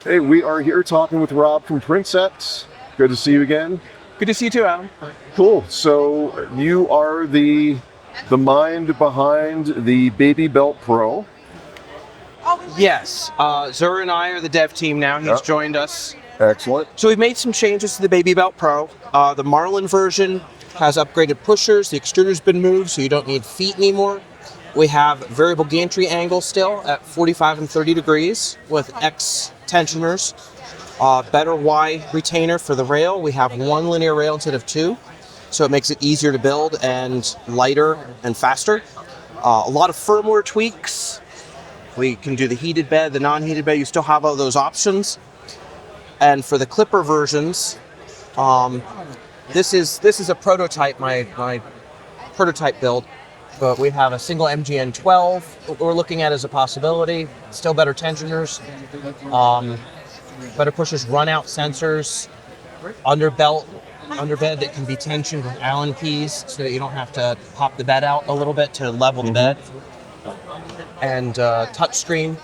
Hey, we are here talking with Rob from Printcepts. Good to see you again. Good to see you too, Alan. Cool. So you are the mind behind the Baby Belt Pro. Yes, Zur and I are the dev team now. He's Yep. joined us. Excellent. So we've made some changes to the Baby Belt Pro. The Marlin version has upgraded pushers. The extruder's been moved, so you don't need feet anymore. We have variable gantry angle still at 45 and 30 degrees with X tensioners. Better Y retainer for the rail. We have one linear rail instead of two, so it makes it easier to build and lighter and faster. A lot of firmware tweaks. We can do the heated bed, the non-heated bed. You still have all those options. And for the clipper versions, this is a prototype, my prototype build. But we have a single MGN 12 that we're looking at as a possibility. Still better tensioners, better pushers, run-out sensors, underbed that can be tensioned with Allen keys so that you don't have to pop the bed out a little bit to level the bed. And touchscreen.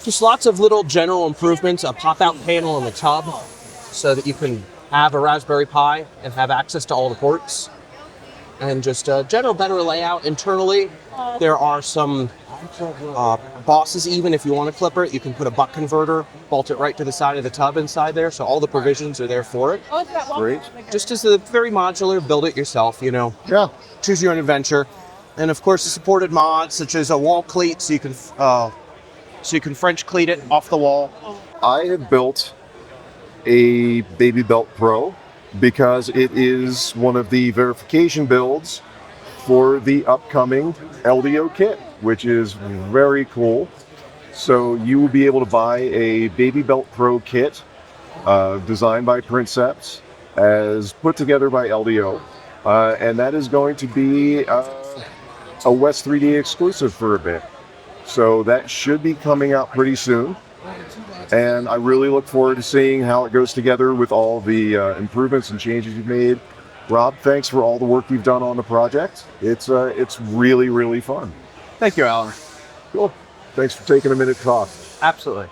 Just lots of little general improvements, a pop-out panel in the tub so that you can have a Raspberry Pi and have access to all the ports. And just a general better layout internally. There are some bosses, even if you want to clipper it, you can put a buck converter, bolt it right to the side of the tub inside there, so all the provisions are there for it. Great. Just as a very modular, build it yourself, you know. Yeah. Choose your own adventure. And of course the supported mods, such as a wall cleat, so you can French cleat it off the wall. I have built a Baby Belt Pro because it is one of the verification builds for the upcoming LDO kit, which is very cool. So you will be able to buy a Baby Belt Pro kit designed by Printcepts, as put together by LDO, and that is going to be a West3D exclusive for a bit. So that should be coming out pretty soon. And I really look forward to seeing how it goes together with all the improvements and changes you've made. Rob, thanks for all the work you've done on the project. It's really, really fun. Thank you, Alan. Cool. Thanks for taking a minute to talk. Absolutely.